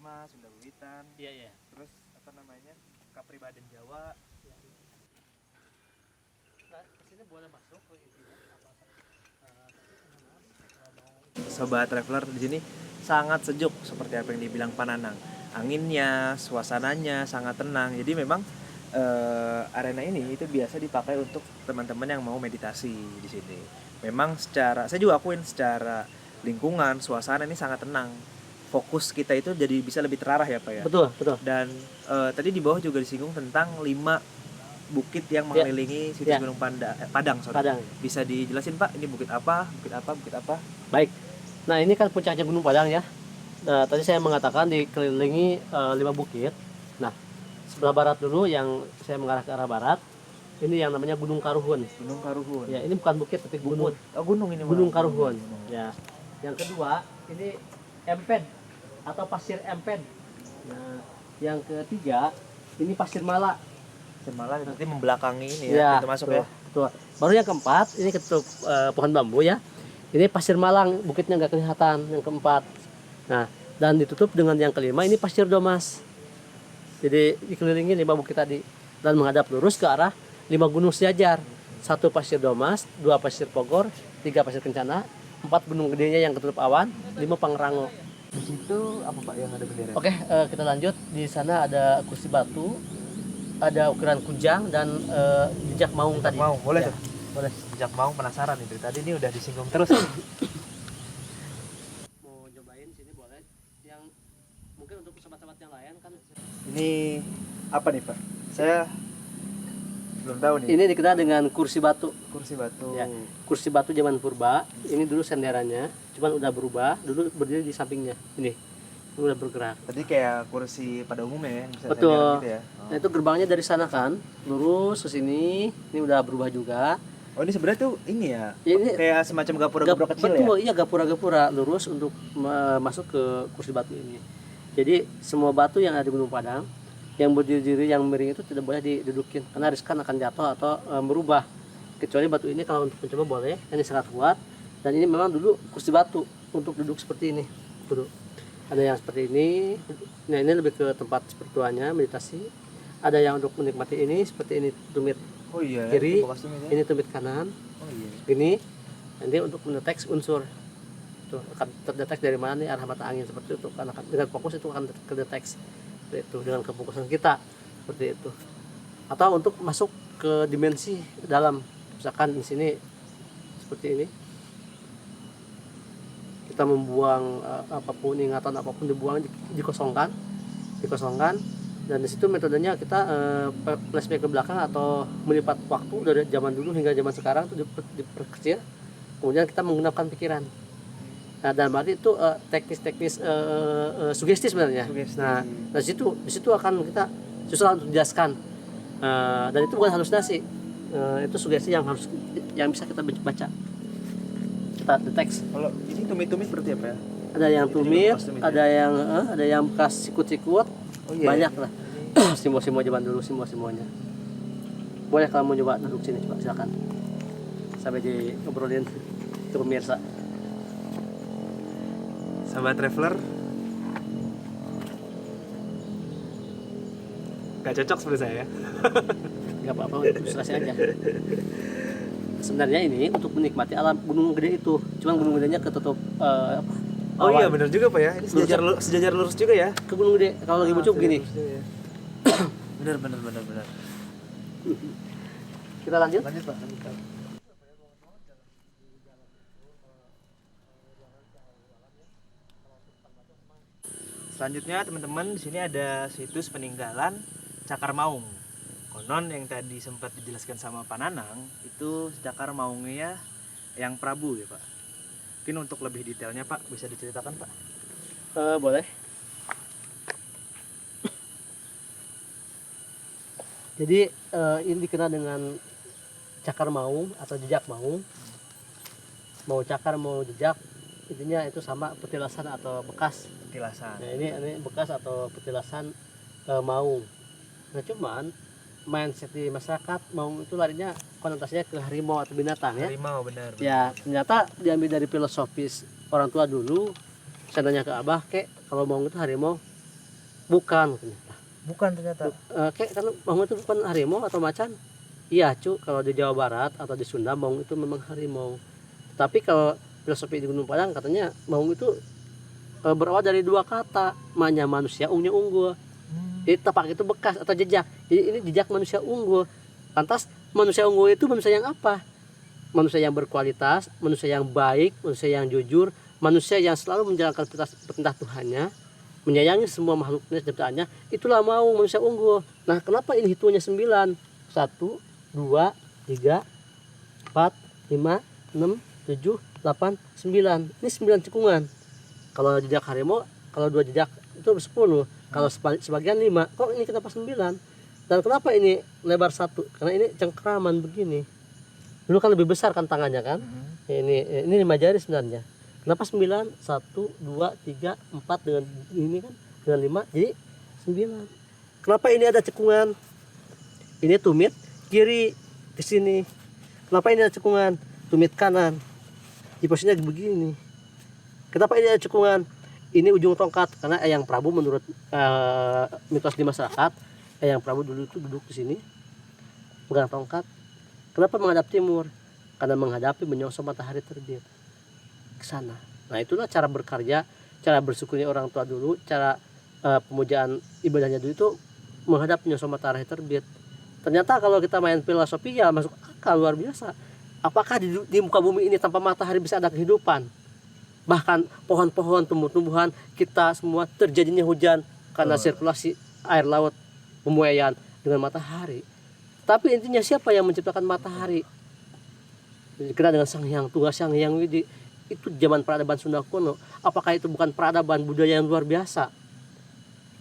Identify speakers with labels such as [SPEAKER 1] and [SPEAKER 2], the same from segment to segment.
[SPEAKER 1] Lama, Sunda Wiwitan.
[SPEAKER 2] Iya, iya.
[SPEAKER 1] Terus apa namanya? Kapribaden Jawa.
[SPEAKER 2] Nah, kesini boleh masuk ke intinya apa
[SPEAKER 1] Sobat Traveler, di sini sangat sejuk seperti apa yang dibilang Pananang. Anginnya, suasananya sangat tenang. Jadi memang arena ini itu biasa dipakai untuk teman-teman yang mau meditasi di sini. Memang saya juga akuin secara lingkungan, suasana ini sangat tenang. Fokus kita itu jadi bisa lebih terarah ya Pak ya.
[SPEAKER 2] Betul, betul.
[SPEAKER 1] Dan tadi di bawah juga disinggung tentang 5 bukit yang mengelilingi situs Gunung Padang.
[SPEAKER 2] Padang.
[SPEAKER 1] Bisa dijelasin Pak, ini bukit apa, bukit apa, bukit apa?
[SPEAKER 2] Baik. Nah, ini kan puncaknya Gunung Padang ya. Nah, tadi saya mengatakan dikelilingi 5 bukit. Nah, sebelah barat dulu yang saya mengarah ke arah barat. Ini yang namanya Gunung Karuhun.
[SPEAKER 1] Gunung Karuhun.
[SPEAKER 2] Ya, ini bukan bukit tapi gunung.
[SPEAKER 1] Oh, gunung ini.
[SPEAKER 2] Gunung Karuhun. Ya. Yang kedua, ini Emped atau Pasir Emped. Nah, yang ketiga, ini Pasir Mala.
[SPEAKER 1] Pasir Mala berarti membelakangi ini
[SPEAKER 2] Ya,
[SPEAKER 1] pintu masuk
[SPEAKER 2] betul,
[SPEAKER 1] ya.
[SPEAKER 2] Betul. Baru yang keempat, ini ketutup pohon bambu ya. Ini Pasir Malang, bukitnya nggak kelihatan. Yang keempat. Nah, dan ditutup dengan yang kelima, ini Pasir Domas. Jadi dikelilingi 5 bukit tadi dan menghadap lurus ke arah 5 gunung sejajar. 1 Pasir Domas, 2 Pasir Pogor, 3 Pasir Kencana, 4 gunung gedenya yang ketutup awan, 5 Pangrango.
[SPEAKER 1] Di situ apa Pak yang ada bendera?
[SPEAKER 2] Oke, kita lanjut. Di sana ada kursi batu, ada ukiran kujang dan jejak maung tadi.
[SPEAKER 1] Maung, boleh
[SPEAKER 2] ya,
[SPEAKER 1] tuh.
[SPEAKER 2] Boleh.
[SPEAKER 1] Jejak maung penasaran nih dari tadi ini udah disinggung terus.
[SPEAKER 2] Mau cobain sini boleh. Yang mungkin untuk sobat-sobat yang lain kan.
[SPEAKER 1] Ini apa nih Pak? Saya belum tahu nih.
[SPEAKER 2] Ini dikenal dengan kursi batu.
[SPEAKER 1] Kursi batu.
[SPEAKER 2] Ya, kursi batu zaman purba. Ini dulu senderannya, cuman udah berubah. Dulu berdiri di sampingnya. Ini udah bergerak.
[SPEAKER 1] Berarti kayak kursi pada umumnya ya, bisa
[SPEAKER 2] Betul.
[SPEAKER 1] senderan gitu ya.
[SPEAKER 2] Nah, itu gerbangnya dari sana kan, lurus ke sini. Ini udah berubah juga.
[SPEAKER 1] Oh, ini sebenarnya tuh ini ya.
[SPEAKER 2] Ini
[SPEAKER 1] Kayak semacam gapura-gapura kecil ya.
[SPEAKER 2] betul, iya gapura-gapura lurus untuk masuk ke kursi batu ini. Jadi semua batu yang ada di Gunung Padang yang berdiri yang miring itu tidak boleh didudukin karena riskan akan jatuh atau merubah. Kecuali batu ini kalau untuk mencoba boleh, ini sangat kuat dan ini memang dulu kursi batu untuk duduk seperti ini. Duduk. Ada yang seperti ini. Nah, ini lebih ke tempat spiritualnya, meditasi. Ada yang untuk menikmati ini seperti ini tumit
[SPEAKER 1] Oh iya.
[SPEAKER 2] kiri,
[SPEAKER 1] Ya.
[SPEAKER 2] ini tumit kanan.
[SPEAKER 1] Oh iya.
[SPEAKER 2] Gini, nanti untuk mendeteksi unsur tuh akan terdeteksi dari mana nih arah mata angin seperti itu karena dengan fokus itu akan terdeteksi itu dengan kefokusan kita seperti itu atau untuk masuk ke dimensi dalam misalkan di sini seperti ini kita membuang apapun ingatan apapun dibuang dikosongkan dan di situ metodenya kita flashback ke belakang atau melipat waktu dari zaman dulu hingga zaman sekarang itu diperkecil kemudian kita menggunakan pikiran. Nah, dalam arti itu teknis sugesti sebenarnya.
[SPEAKER 1] Sugesti.
[SPEAKER 2] Nah, di situ akan kita susah untuk dijelaskan. Dan itu bukan halusinasi. Itu sugesti yang bisa kita baca. Kita deteksi.
[SPEAKER 1] Kalau ini tumit-tumit seperti apa ya?
[SPEAKER 2] Ada yang tumit, ada yang bekas sikut-sikut.
[SPEAKER 1] Oh, iya.
[SPEAKER 2] Banyak lah. Simbol-simbol zaman dulu, simbol-simbolnya. Boleh kalau mau coba duduk sini, coba silakan. Sampai diobrolin ke pemirsa.
[SPEAKER 1] Sahabat Traveler, gak cocok seperti saya.
[SPEAKER 2] Gak apa-apa, ilustrasi aja. Sebenarnya ini untuk menikmati alam gunung gede itu, cuman gunung gedenya ketutup
[SPEAKER 1] Oh iya benar juga Pak ya. Ini sejajar lurus juga ya.
[SPEAKER 2] ke gunung gede kalau lagi bucuk gini.
[SPEAKER 1] Benar.
[SPEAKER 2] Kita lanjut.
[SPEAKER 1] Lanjut Pak. Selanjutnya teman-teman di sini ada situs peninggalan Cakar Maung. Konon yang tadi sempat dijelaskan sama Pananang itu Cakar Maungnya yang Prabu ya Pak. Mungkin untuk lebih detailnya Pak bisa diceritakan Pak?
[SPEAKER 2] Boleh. Jadi ini dikenal dengan Cakar Maung atau jejak Maung. Mau cakar mau jejak intinya itu sama petilasan atau bekas.
[SPEAKER 1] Petilasan.
[SPEAKER 2] Nah, ini bekas atau petilasan maung. Nah, cuman mindset di masyarakat maung itu larinya konotasinya ke harimau atau binatang ya.
[SPEAKER 1] Harimau benar.
[SPEAKER 2] Ya, ternyata diambil dari filosofis orang tua dulu. Saya nanya ke Abah, kalau maung itu harimau. Bukan ternyata.
[SPEAKER 1] Bukan ternyata.
[SPEAKER 2] Kayak karena Maung itu bukan harimau atau macan. Iya cu, kalau di Jawa Barat atau di Sunda Maung itu memang harimau. Tapi kalau filosofi di Gunung Padang katanya Maung itu berawal dari dua kata, manya manusia, ungnya unggul. Jadi tapak itu bekas atau jejak. Jadi ini jejak manusia unggul. Lantas manusia unggul itu manusia yang apa? Manusia yang berkualitas, manusia yang baik, manusia yang jujur, manusia yang selalu menjalankan perintah Tuhannya, menyayangi semua makhluknya ciptaannya. Itulah mau manusia unggul. Nah, kenapa ini hitungannya 9? 1, 2, 3, 4, 5, 6, 7, 8, 9. Ini 9 cekungan. Kalau jejak harimau, kalau 2 jejak itu 10. Kalau sebagian 5. Kok ini kenapa 9? Dan kenapa ini lebar 1? Karena ini cengkraman begini. Dulu kan lebih besar kan tangannya kan? Ini 5 jari sebenarnya. Kenapa 9? 1, 2, 3, 4 dengan ini kan dengan 5 jadi 9. Kenapa ini ada cekungan? Ini tumit kiri ke sini. Kenapa ini ada cekungan? Tumit kanan. Di posisinya begini. Kenapa ini ada cekungan? Ini ujung tongkat karena Eyang Prabu menurut mitos di masyarakat, Eyang Prabu dulu itu duduk di sini pegang tongkat. Kenapa menghadap timur? Karena menghadapi menyongsong matahari terbit ke sana. Nah, itulah cara berkarya, cara bersyukurnya orang tua dulu, cara pemujaan ibadahnya dulu itu menghadap menyongsong matahari terbit. Ternyata kalau kita main filosofi ya masuk akal luar biasa. Apakah di muka bumi ini tanpa matahari bisa ada kehidupan? Bahkan pohon-pohon, tumbuh-tumbuhan, kita semua terjadinya hujan karena sirkulasi air laut pemuaian dengan matahari. Tapi intinya siapa yang menciptakan matahari? Dikenal dengan Sang Hyang Tunggal, Sang Hyang Widi. Itu zaman peradaban Sunda kuno. Apakah itu bukan peradaban budaya yang luar biasa?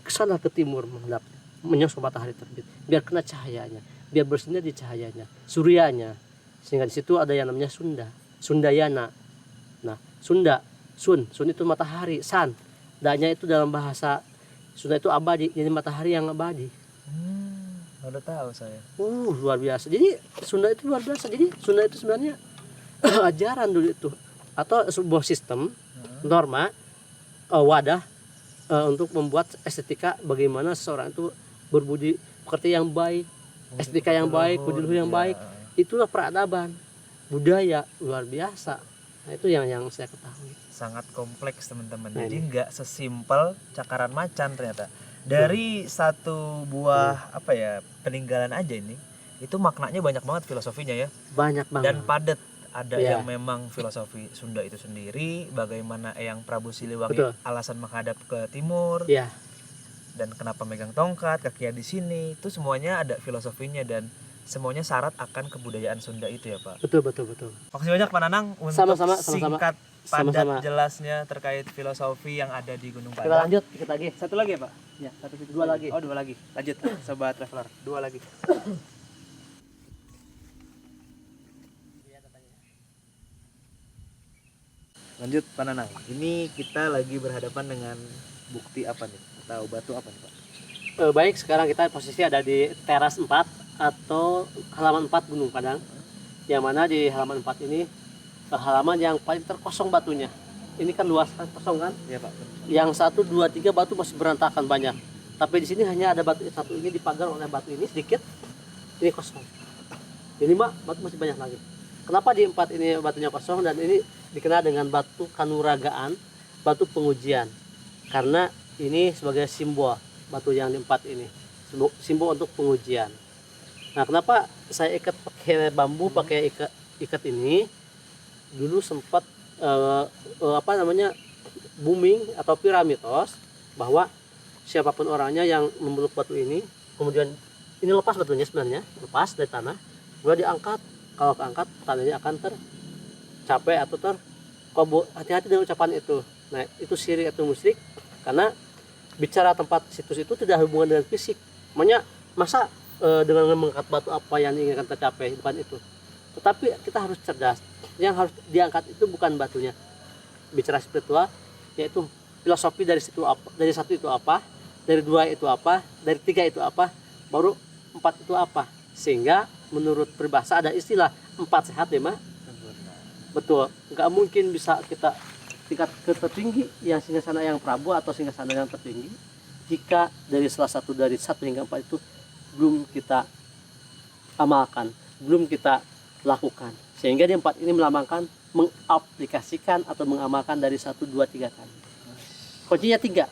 [SPEAKER 2] Kesana ke timur menghadap menyongsong matahari terbit. Biar kena cahayanya, biar bersinar di cahayanya, suryanya. Sehingga di situ ada yang namanya Sunda, Sundayana. Nah, Sunda, Sun itu matahari, San. Danya itu dalam bahasa Sunda itu abadi, jadi matahari yang abadi.
[SPEAKER 1] Udah tahu saya.
[SPEAKER 2] Luar biasa. Jadi Sunda itu luar biasa. Jadi Sunda itu sebenarnya ajaran dulu itu atau sebuah sistem norma wadah untuk membuat estetika bagaimana seseorang itu berbudi pekerti yang baik, estetika yang baik, budi luhur yang baik. Itulah peradaban budaya luar biasa. Nah, itu yang saya ketahui.
[SPEAKER 1] Sangat kompleks teman-teman. Jadi nggak sesimpel cakaran macan ternyata. Dari satu buah peninggalan aja ini, itu maknanya banyak banget filosofinya ya.
[SPEAKER 2] Banyak banget.
[SPEAKER 1] Dan padat. Ada yang memang filosofi Sunda itu sendiri, bagaimana Eyang Prabu Siliwangi alasan menghadap ke timur.
[SPEAKER 2] Iya. Dan
[SPEAKER 1] kenapa megang tongkat, kakinya di sini. Itu semuanya ada filosofinya dan semuanya syarat akan kebudayaan Sunda itu ya, Pak.
[SPEAKER 2] Betul.
[SPEAKER 1] Makasih banyak Pak Nanang untuk singkat padat jelasnya terkait filosofi yang ada di Gunung Padang.
[SPEAKER 2] Kita lanjut dikit lagi.
[SPEAKER 1] Satu lagi ya, Pak?
[SPEAKER 2] Ya, dua lagi.
[SPEAKER 1] Oh, 2 lagi. Lanjut, Sobat Traveler. 2 lagi. Lanjut Pak Nanang. Ini kita lagi berhadapan dengan bukti apa nih? Atau batu apa nih, Pak?
[SPEAKER 2] Baik, sekarang kita posisi ada di teras 4 atau halaman 4 Gunung Padang. Yang mana di halaman 4 ini halaman yang paling terkosong batunya. Ini kan luas kan kosong kan?
[SPEAKER 1] Iya, Pak.
[SPEAKER 2] Yang 1, 2, 3 batu masih berantakan banyak. Tapi di sini hanya ada batu satu ini dipagar oleh batu ini sedikit. Ini kosong. Ini batu masih banyak lagi. Kenapa di 4 ini batunya kosong dan ini dikenal dengan batu kanuragaan, batu pengujian. Karena ini sebagai simbol batu yang di 4 ini. Simbol untuk pengujian. Nah, kenapa saya ikat pakai bambu, pakai ikat ini? Dulu sempat booming atau piramitos bahwa siapapun orangnya yang memeluk batu ini, kemudian ini lepas batunya sebenarnya, lepas dari tanah, kemudian diangkat. Kalau keangkat tanahnya akan tercapai atau terkobol. Hati-hati dengan ucapan itu. Nah, itu syirik atau musyrik karena bicara tempat situs itu tidak hubungan dengan fisik. Makanya masa dengan mengangkat batu apa yang diinginkan tercapai, bukan itu. Tetapi kita harus cerdas. Yang harus diangkat itu bukan batunya. Bicara spiritual yaitu filosofi dari situ apa, dari 1 itu apa, dari 2 itu apa, dari 3 itu apa, baru 4 itu apa. Sehingga menurut peribahasa ada istilah 4 sehat 5 sempurna. Betul, nggak mungkin bisa kita tingkat tertinggi yang singgasana yang Prabu atau singgasana yang tertinggi jika dari salah satu dari 1 hingga 4 itu belum kita amalkan, belum kita lakukan, sehingga di 4 ini melambangkan mengaplikasikan atau mengamalkan dari 1, 2, 3 kali. Kuncinya 3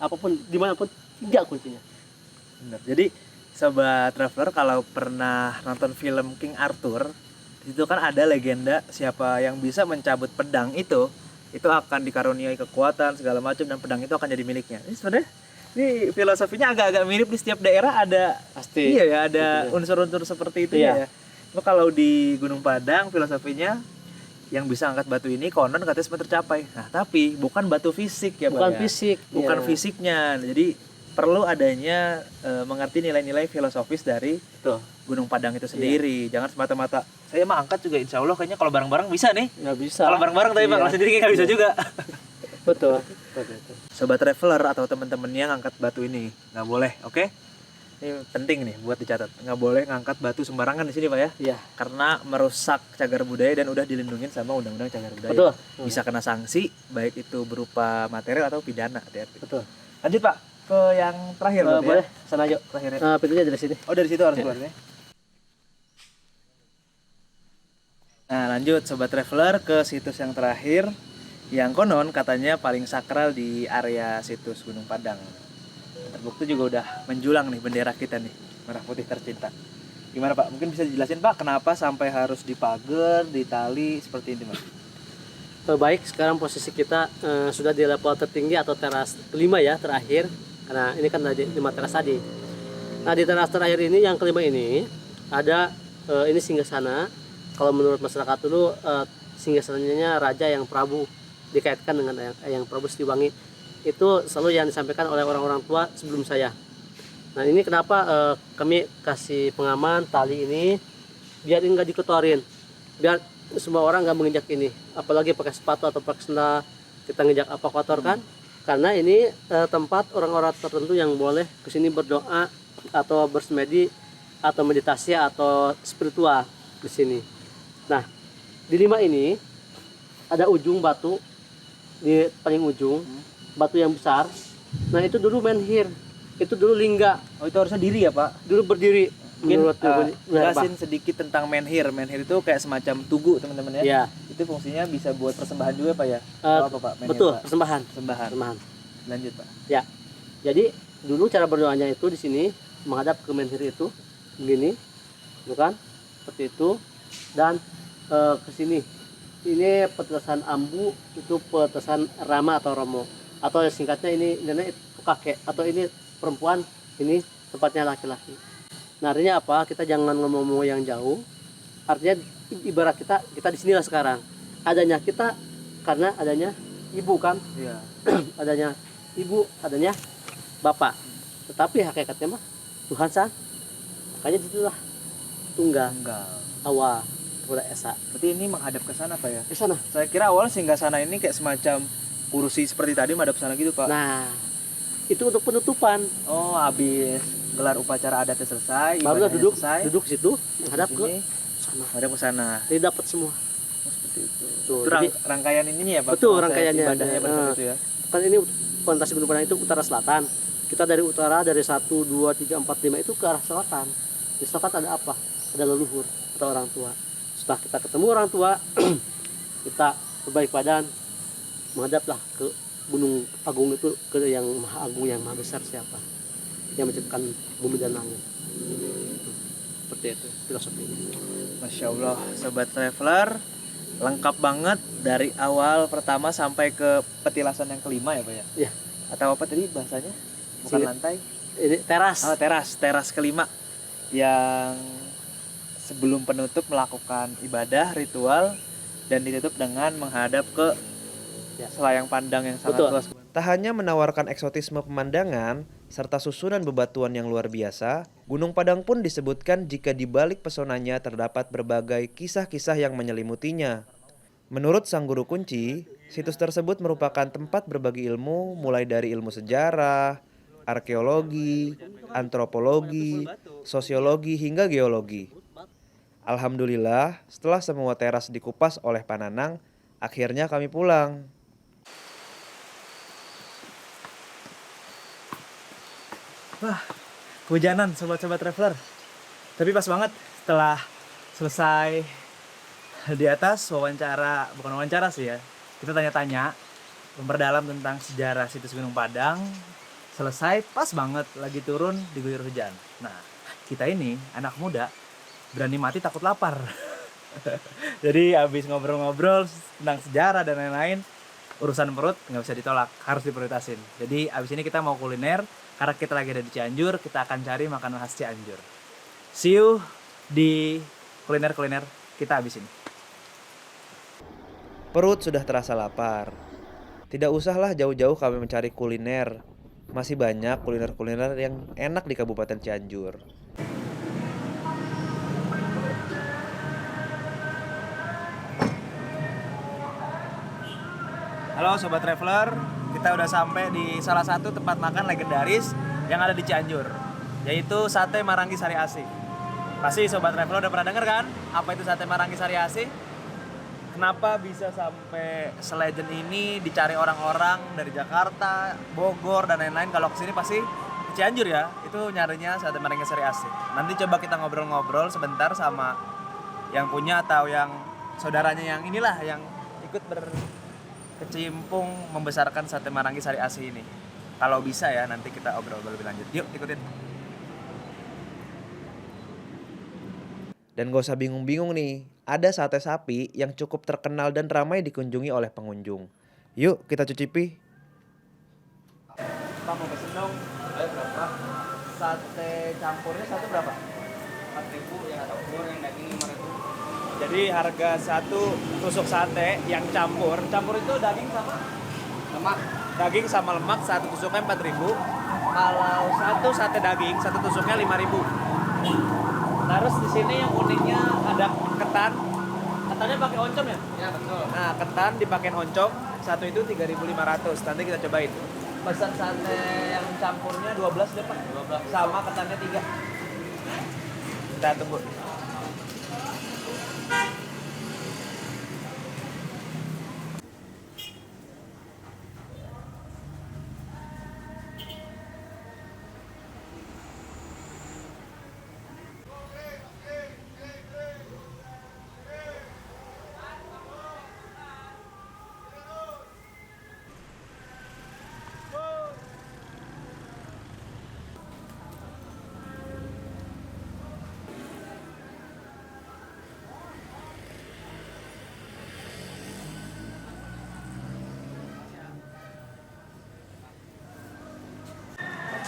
[SPEAKER 2] apapun dimanapun 3 kuncinya.
[SPEAKER 1] Benar. Jadi sobat traveler kalau pernah nonton film King Arthur, itu kan ada legenda siapa yang bisa mencabut pedang itu akan dikaruniai kekuatan segala macam dan pedang itu akan jadi miliknya. Ini sebenarnya ini filosofinya agak-agak mirip, di setiap daerah ada
[SPEAKER 2] Pasti.
[SPEAKER 1] iya ya, ada
[SPEAKER 2] Betul.
[SPEAKER 1] unsur-unsur seperti itu
[SPEAKER 2] Iya.
[SPEAKER 1] ya. Cuma kalau di Gunung Padang filosofinya yang bisa angkat batu ini konon katanya sempat tercapai. Nah, tapi bukan batu fisik ya,
[SPEAKER 2] Bukan
[SPEAKER 1] Pak ya.
[SPEAKER 2] fisik,
[SPEAKER 1] Bukan
[SPEAKER 2] ya.
[SPEAKER 1] fisiknya. Jadi perlu adanya mengerti nilai-nilai filosofis dari
[SPEAKER 2] Tuh,
[SPEAKER 1] Gunung Padang itu sendiri. Jangan semata-mata saya mah angkat juga, insya Allah kayaknya kalau bareng-bareng bisa nih.
[SPEAKER 2] nggak bisa.
[SPEAKER 1] Kalau bareng-bareng tapi Pak,
[SPEAKER 2] Iya.
[SPEAKER 1] kalau sendiri kayak nggak bisa juga.
[SPEAKER 2] Betul.
[SPEAKER 1] Sobat traveler atau teman-teman yang angkat batu ini nggak boleh, oke? Ini penting nih buat dicatat. Nggak boleh ngangkat batu sembarangan di sini, Pak ya.
[SPEAKER 2] Iya.
[SPEAKER 1] Karena merusak cagar budaya dan udah dilindungin sama Undang-Undang Cagar Budaya.
[SPEAKER 2] Betul.
[SPEAKER 1] Bisa kena sanksi baik itu berupa material atau pidana. Hati-hati.
[SPEAKER 2] Betul.
[SPEAKER 1] Lanjut, Pak, ke yang terakhir berarti
[SPEAKER 2] Boleh,
[SPEAKER 1] ya.
[SPEAKER 2] sana yuk.
[SPEAKER 1] Terakhirnya.
[SPEAKER 2] Pintunya dari sini.
[SPEAKER 1] Oh, dari situ harus keluarnya. Nah, lanjut sobat traveler ke situs yang terakhir yang konon katanya paling sakral di area situs Gunung Padang. Terbukti juga udah menjulang nih bendera kita nih, merah putih tercinta. Gimana Pak? Mungkin bisa dijelasin Pak kenapa sampai harus dipagar, ditali seperti ini Pak?
[SPEAKER 2] Baik, sekarang posisi kita sudah di level tertinggi atau teras 5 ya, terakhir. Karena ini kan ada 5 teras tadi. Nah, di teras terakhir ini yang kelima ini ada ini singgasana. Kalau menurut masyarakat dulu singgasananya Raja Yang Prabu, dikaitkan dengan Yang Prabu Siliwangi. Itu selalu yang disampaikan oleh orang-orang tua sebelum saya. Nah, ini kenapa kami kasih pengaman tali ini biar ini nggak dikotorin, biar semua orang nggak menginjak ini, apalagi pakai sepatu atau pakai sandal kita nginjak apa kotor kan. Karena ini tempat orang-orang tertentu yang boleh kesini berdoa atau bersemedi atau meditasi atau spiritual di sini. Nah, di 5 ini ada ujung batu di paling ujung, batu yang besar. Nah, itu dulu menhir, itu dulu lingga.
[SPEAKER 1] Oh, itu harusnya diri ya Pak?
[SPEAKER 2] Dulu berdiri.
[SPEAKER 1] Mungkin
[SPEAKER 2] Menurut
[SPEAKER 1] jelasin sedikit tentang menhir. Menhir itu kayak semacam tugu teman-teman ya.
[SPEAKER 2] ya,
[SPEAKER 1] Itu fungsinya bisa buat persembahan juga Pak ya? Apa Pak? Menhir,
[SPEAKER 2] betul,
[SPEAKER 1] Pak?
[SPEAKER 2] persembahan.
[SPEAKER 1] Persembahan. Lanjut Pak.
[SPEAKER 2] Ya. Jadi dulu cara berdoanya itu di sini menghadap ke menhir itu begini, bukan? Seperti itu. Dan ke sini. Ini petasan ambu, itu petasan rama atau romo. Atau singkatnya ini itu kakek, atau ini perempuan, ini tempatnya laki-laki. Nah, artinya apa? Kita jangan ngomong yang jauh. Artinya ibarat kita di sinilah sekarang. Adanya kita karena adanya ibu kan?
[SPEAKER 1] Iya.
[SPEAKER 2] Adanya ibu, adanya bapak. Tetapi hakikatnya mah Tuhan Sang. Makanya itulah tunggal,
[SPEAKER 1] Enggak.
[SPEAKER 2] awal, kemudian esa.
[SPEAKER 1] Berarti ini menghadap ke sana Pak ya?
[SPEAKER 2] Ke sana.
[SPEAKER 1] Saya kira awal singgasana ini kayak semacam kursi seperti tadi menghadap sana gitu Pak.
[SPEAKER 2] Nah, itu untuk penutupan.
[SPEAKER 1] Oh, habis gelar upacara adatnya selesai,
[SPEAKER 2] Barulah
[SPEAKER 1] ibadahnya
[SPEAKER 2] duduk
[SPEAKER 1] selesai,
[SPEAKER 2] situ, menghadap ke
[SPEAKER 1] sini,
[SPEAKER 2] sana.
[SPEAKER 1] menghadap ke sana.
[SPEAKER 2] Jadi dapat semua.
[SPEAKER 1] Oh, seperti itu.
[SPEAKER 2] Tuh,
[SPEAKER 1] Itu rangkaian ininya ya Pak?
[SPEAKER 2] Betul,
[SPEAKER 1] proses
[SPEAKER 2] rangkaiannya.
[SPEAKER 1] ibadahnya pada saat itu ya.
[SPEAKER 2] Kan ini fondasi Gunung Padang itu utara selatan. Kita dari utara dari 1, 2, 3, 4, 5 itu ke arah selatan. Di selatan ada apa? Ada leluhur atau orang tua. Setelah kita ketemu orang tua, kita berbaik badan, menghadaplah ke Gunung Agung itu, ke yang maha agung, yang maha besar siapa? Yang menciptakan bumi dan langit. Seperti itu filosofinya.
[SPEAKER 1] Masya Allah, sobat traveler, lengkap banget dari awal pertama sampai ke petilasan yang kelima ya Pak ya?
[SPEAKER 2] Iya.
[SPEAKER 1] Atau apa tadi bahasanya? Bukan
[SPEAKER 2] Sini.
[SPEAKER 1] lantai?
[SPEAKER 2] Ini teras.
[SPEAKER 1] Oh, teras kelima yang sebelum penutup melakukan ibadah ritual dan ditutup dengan menghadap ke selayang pandang yang sangat
[SPEAKER 2] Betul.
[SPEAKER 1] luas. Tak hanya menawarkan eksotisme pemandangan serta susunan bebatuan yang luar biasa, Gunung Padang pun disebutkan jika di balik pesonanya terdapat berbagai kisah-kisah yang menyelimutinya. Menurut sang guru kunci, situs tersebut merupakan tempat berbagi ilmu mulai dari ilmu sejarah, arkeologi, antropologi, sosiologi hingga geologi. Alhamdulillah, setelah semua teras dikupas oleh Pananang, akhirnya kami pulang. Wah, kehujanan sobat-sobat traveler. Tapi pas banget setelah selesai di atas wawancara, bukan wawancara sih ya. Kita tanya-tanya, memperdalam tentang sejarah situs Gunung Padang. Selesai pas banget lagi turun diguyur hujan. Nah, kita ini anak muda berani mati takut lapar. Jadi abis ngobrol-ngobrol tentang sejarah dan lain-lain, urusan perut nggak bisa ditolak, harus diprioritasin. Jadi abis ini kita mau kuliner, karena kita lagi ada di Cianjur, kita akan cari makanan khas Cianjur. See you di kuliner-kuliner kita abis ini. Perut sudah terasa lapar. Tidak usahlah jauh-jauh kami mencari kuliner. Masih banyak kuliner-kuliner yang enak di Kabupaten Cianjur. Halo Sobat Traveler, kita udah sampai di salah satu tempat makan legendaris yang ada di Cianjur, yaitu Sate Maranggi Sari Asih. Pasti Sobat Traveler udah pernah denger kan, apa itu Sate Maranggi Sari Asih? Kenapa bisa sampai selegend ini dicari orang-orang dari Jakarta, Bogor, dan lain-lain. Kalau kesini pasti ke Cianjur ya, itu nyarinya Sate Maranggi Sari Asih. Nanti coba kita ngobrol-ngobrol sebentar sama yang punya atau yang saudaranya yang inilah, yang ikut berkecimpung membesarkan Sate Maranggi Sari Asih ini. Kalau bisa ya, nanti kita obrol lebih lanjut. Yuk ikutin. Dan gak usah bingung-bingung nih, ada sate sapi yang cukup terkenal dan ramai dikunjungi oleh pengunjung. Yuk kita cicipi. Pak mau pesen dong, ayo berapa? Sate campurnya satu berapa?
[SPEAKER 3] 4.000 yang ada telur, yang daging 5.000.
[SPEAKER 1] Jadi harga satu tusuk sate yang campur itu daging sama
[SPEAKER 3] Lemak.
[SPEAKER 1] daging sama lemak, satu tusuknya 4.000. Kalau satu sate daging, satu tusuknya 5.000. Terus di sini yang uniknya ada ketan. Ketannya pakai oncom ya?
[SPEAKER 3] Ya betul.
[SPEAKER 1] Nah, ketan dipakein oncom, satu itu 3.500. Nanti kita cobain. Pesan sate yang campurnya 12 deh, Pak. 12. Sama ketannya 3. Kita tunggu.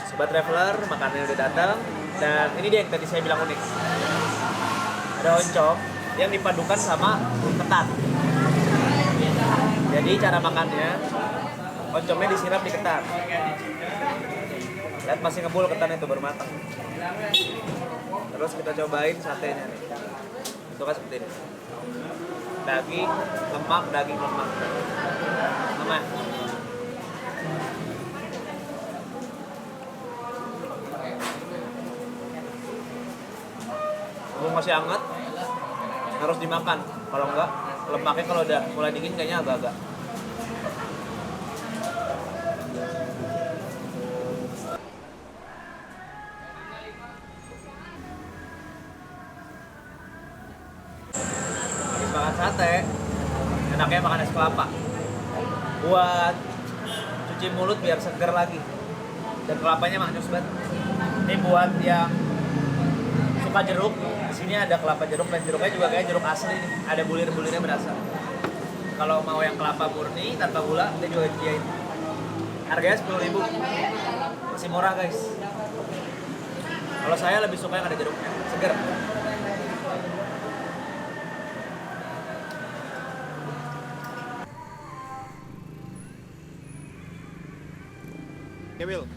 [SPEAKER 1] Sobat Traveler, makanannya udah datang. Dan ini dia yang tadi saya bilang unik. Ada oncom yang dipadukan sama ketan. Jadi cara makannya, oncomnya disiram di ketan. Lihat masih ngebul ketan itu baru matang. Terus kita cobain satenya nih. Itu kan seperti ini. Daging, lemak, daging, lemak. Sama. Mumpung masih hangat, harus dimakan. Kalau enggak, lemaknya kalau udah mulai dingin kayaknya agak-agak. Habis makan sate, enaknya makan es kelapa. Buat cuci mulut biar seger lagi. Dan kelapanya manis banget. Ini buat yang suka jeruk, di sini ada kelapa jeruk dan jeruknya juga kayak jeruk asli nih. Ada bulir-bulirnya berasa. Kalau mau yang kelapa murni tanpa gula, kita juga disediain. Harganya 10.000. Masih murah guys. Kalau saya lebih suka yang ada jeruknya, seger. Kewil.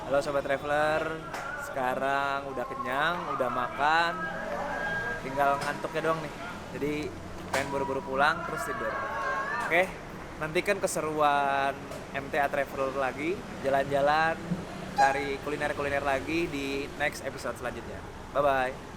[SPEAKER 1] Halo Sobat Traveler, sekarang udah kenyang, udah makan, tinggal ngantuknya doang nih. Jadi pengen buru-buru pulang terus tidur. Oke, nantikan keseruan MTA Traveler lagi, jalan-jalan cari kuliner-kuliner lagi di next episode selanjutnya. Bye bye.